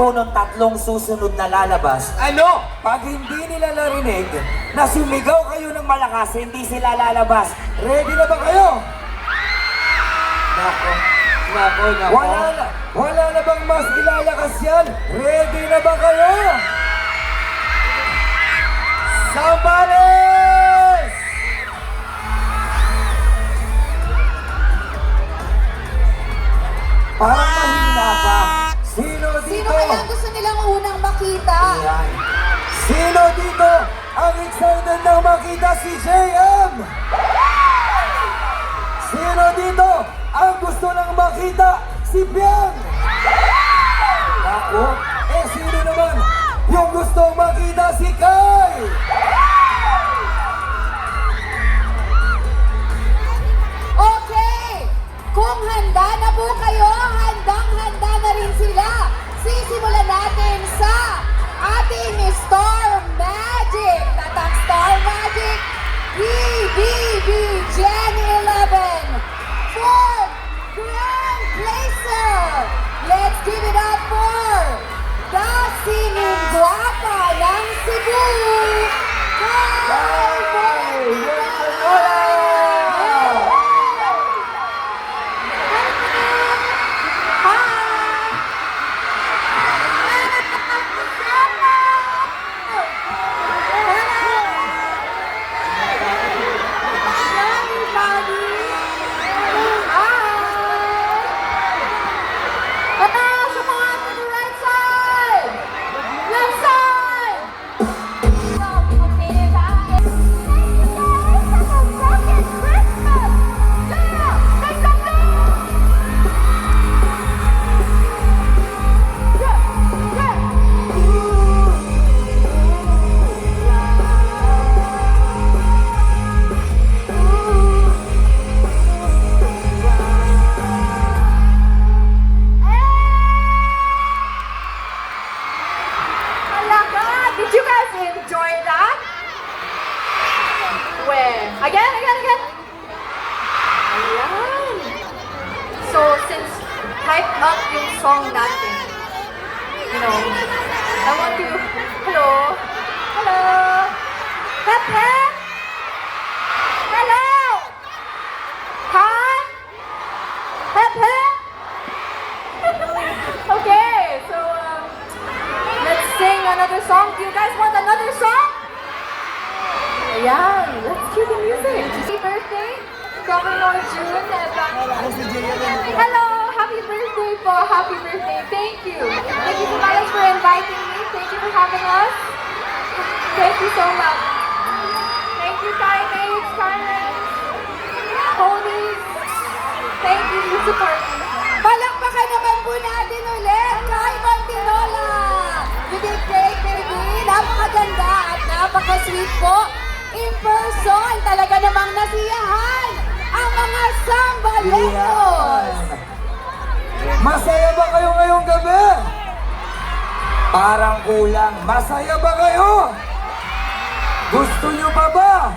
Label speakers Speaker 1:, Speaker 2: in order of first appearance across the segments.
Speaker 1: ito ng tatlong susunod na lalabas.
Speaker 2: Ano?
Speaker 1: Pag hindi nila narinig na sumigaw kayo ng malakas, hindi sila lalabas. Ready na ba kayo?
Speaker 2: Nako. Nako, nako.
Speaker 1: Wala na bang mas ilalakas yan? Ready na ba kayo? Sambales! Parang mahina pa. Sino dito?
Speaker 3: Sino kaya gusto nilang unang makita?
Speaker 1: Ayan. Sino dito ang excited na makita si JM? Sino dito ang gusto lang makita si Biang? Ako? Sino naman yung gusto makita si Kai?
Speaker 3: Okay! Kung handa na po kayo, handang-handa na rin sila. Sisimulan natin sa ating Star Magic. Tatang Star Magic BBB Gen 11 for Grand Placer. Let's give it up for the singing guapa ng Cebu.
Speaker 4: Did you guys enjoy that? Where? Again? Ayan. So, since hype up yung song natin, you know, I want to, hello? Pepe? Hello? Hi? Pepe? Okay, so, let's sing another song. Do you guys want another song? Ayan, let's cue the music. Happy birthday, Governor June. Hello, happy birthday po. Happy birthday. Thank you. Thank you so much for inviting me. Thank you for having us. Thank you so much. Thank you, Kaimates, Karen, Ponies. Thank you for supporting.
Speaker 3: Palakpakan naman po natin ulit kay Montinola. You did great, baby. Napakaganda at napaka-sweet po. In person, talaga namang nasiyahan ang mga Sambaleños.
Speaker 1: Masaya ba kayo ngayong gabi? Parang kulang. Masaya ba kayo? Gusto nyo pa ba?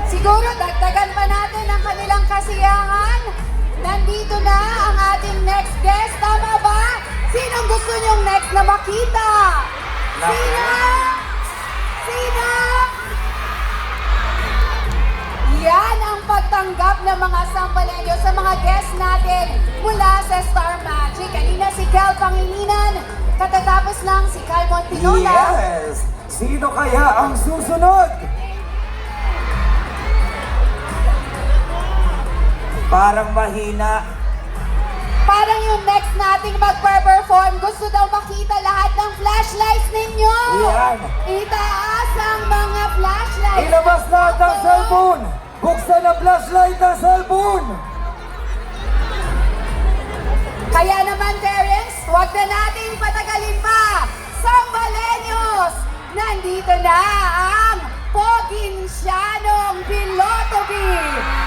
Speaker 3: Siguro dagdagan pa natin ang kanilang kasiyahan. Nandito na ang ating next guest. Tama ba? Sinong gusto nyong next na makita? Sino? Yan ang pagtanggap ng mga Sambaleños sa mga guests natin mula sa Star Magic. Kanina si Kel Pangilinan, katatapos lang si Kai Montinola.
Speaker 1: Yes! Sino kaya ang susunod? Parang mahina.
Speaker 3: Parang yung next nating magpe-perform, gusto daw makita lahat ng flashlights ninyo.
Speaker 1: Yan.
Speaker 3: Itaas ang mga flashlights.
Speaker 1: Ilabas lahat ang cellphone. Buksan ang flashlight ng cellphone.
Speaker 3: Kaya naman, Terence, huwag na nating patagalin pa. Sambaleños, nandito na ang Provincianong Pilotobi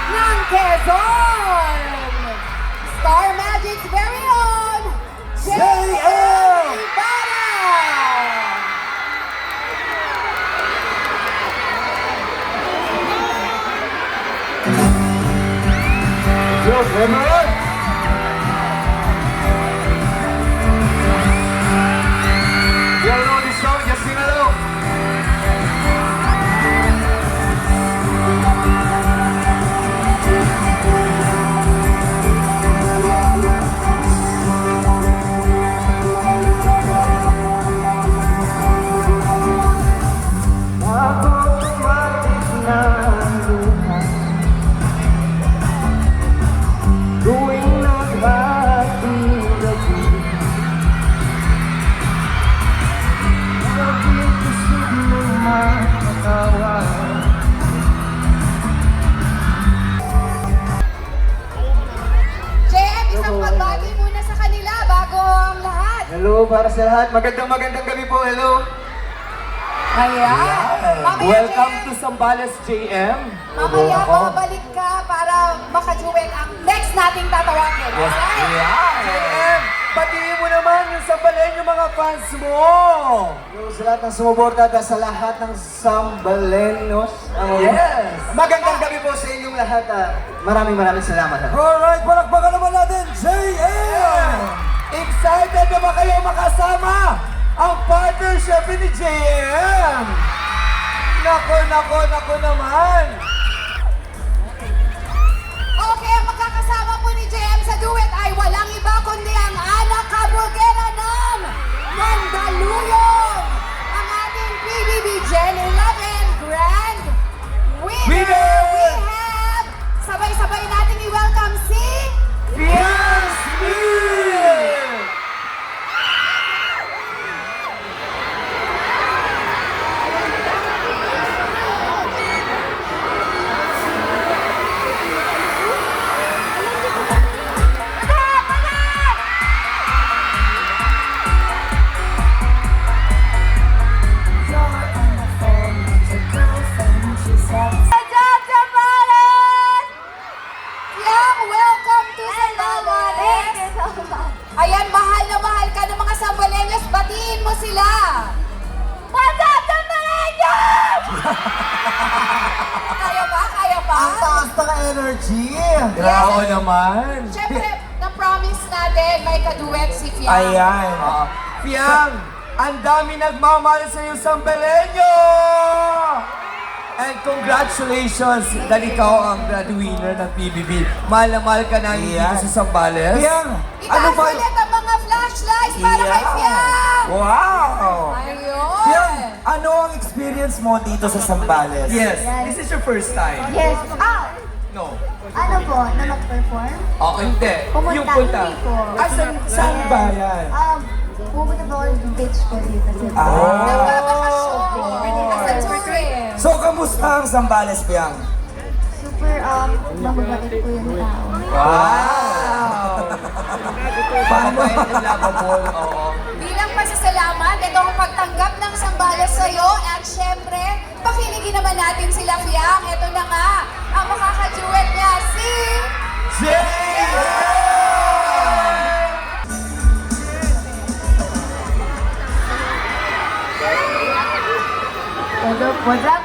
Speaker 3: ng Quezon. Star Magic's very own,
Speaker 1: JM
Speaker 3: Ibarra!
Speaker 1: Diyos, Emerald!
Speaker 2: para sa lahat. Magandang gabi po. Hello.
Speaker 3: Ayan. Mamaya,
Speaker 1: Welcome
Speaker 3: JM.
Speaker 1: to Sambales, JM.
Speaker 3: Mamaya, babalik ka para makaduet ang next nating tatawagin.
Speaker 1: Yes,
Speaker 3: Alright?
Speaker 1: yeah.
Speaker 2: JM, batiin mo naman yung Sambalen yung mga fans mo. Yung sa lahat ng sumuporta at sa lahat ng Sambalenos.
Speaker 1: Yes.
Speaker 2: Magandang gabi po sa inyong lahat. Maraming salamat.
Speaker 1: Alright, palakpakan naman natin, JM! Excited na ba kayo makasama ang partnership ni JM? Nako naman!
Speaker 3: Okay, ang magkakasama po ni JM sa duet ay walang iba kundi ang anak kabugera ng Mandaluyong! Ang ating PBB Gen 11 Grand Winner!
Speaker 1: Winner!
Speaker 3: We have, sabay-sabay nating i-welcome si...
Speaker 1: Fierce Meal!
Speaker 3: Yang, welcome to Sambales! Ayan, mahal na mahal ka ng mga Sambaleños. Batiin mo sila! What's up, Sambaleños? Kaya ba?
Speaker 2: Ang taas ng energy.
Speaker 1: Grabe naman!
Speaker 3: Siyempre, na-promise natin may kaduet si Fiam.
Speaker 1: Ayan. Piang, ang dami nagmamahal sa iyo, Sambaleño! And congratulations dahil ikaw ang breadwinner ng PBB. Mahal na mahal ka na dito sa Sambales. Piang,
Speaker 3: Itaas ulit ang mga flashlights para kay Fiam!
Speaker 1: Wow!
Speaker 3: Ayun!
Speaker 1: Piang, ano ang experience mo dito sa Sambales? Yes, this is your first time.
Speaker 5: Yes.
Speaker 1: No.
Speaker 5: Ano po, na mag-perform?
Speaker 1: Oh, hindi.
Speaker 5: Pumunta,
Speaker 1: Yung punta.
Speaker 5: hindi po.
Speaker 1: Saan ba yan?
Speaker 5: Pupunta po ako ng beach ko dito.
Speaker 3: Nagbabakasyon! Sa touring!
Speaker 1: So, kamusta ang Sambales, Piang?
Speaker 5: Super, mababait po yung tao.
Speaker 1: Wow! Paano yung lovable? Oo.
Speaker 3: Bilang pasasalamat, ito ang pagtanggap ng Sambales sa'yo at syempre, pakiligin naman natin sila Fiam. Ito na nga, ang makakaduet niya si...
Speaker 5: What's up?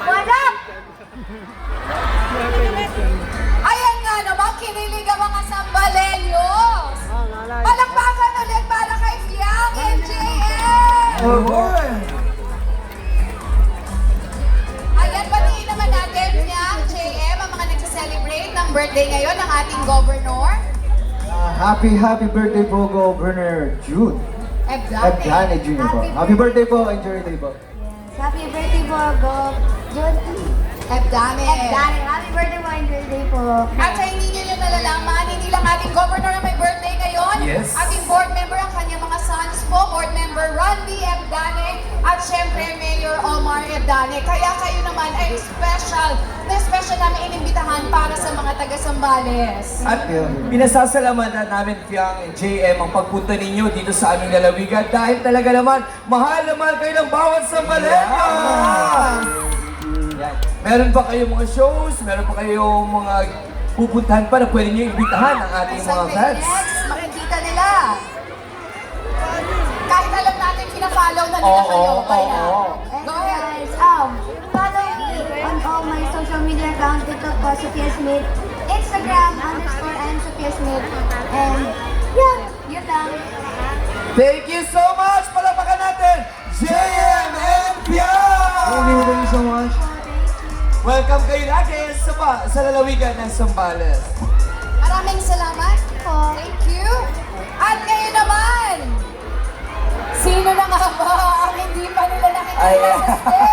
Speaker 3: Ayan nga naman, kinilig ang mga Sambaleños! Palakpakan ulit para kay Fiam and JM! Ayan, batiin naman natin Fiam, JM, ang mga nagsa-celebrate ng birthday ngayon ng ating governor.
Speaker 2: Happy birthday po, Governor June. Ebdane Jr. po. Happy birthday po. Enjoy your day po.
Speaker 5: Happy birthday po, Go. June.
Speaker 3: Ebdane.
Speaker 5: Happy birthday po, enjoy day po.
Speaker 3: At sa hindi nyo nalalaman, hindi lang ating governor ang may birthday ngayon.
Speaker 1: Yes.
Speaker 3: Ating board member, ang kanyang mga sons po, board member Randy Ebdane, at syempre Mayor Omar Ebdane. Kaya kayo naman ay special namin inimbitahan para sa mga taga-Sambales.
Speaker 1: At pinasasalamatan namin, Piang JM, ang pagpunta ninyo dito sa aming lalawigan dahil talaga naman, mahal na mahal kayo ng bawat Sambaleño! Yan. Meron ba kayong mga shows? Meron pa kayong mga pupuntahan pa na pwede nyo imbitahan ang ating mga fans?
Speaker 3: Next, makikita nila. Kahit alam natin, pina-follow na nila kayo. Kaya,
Speaker 5: And
Speaker 3: go ahead.
Speaker 5: guys, follow me on all my social media accounts. TikTok po, Sophia Smith. Instagram, _I'm Sophia Smith. And, yun lang.
Speaker 1: Thank you so much! Palapakan natin, JM and Piang!
Speaker 2: Thank you so much.
Speaker 1: Welcome kayo lagi sa lalawigan ng Sambales.
Speaker 3: Maraming salamat po. Thank you. At ngayon naman, sino na nga ba ang hindi pa nila nakikita sa stage?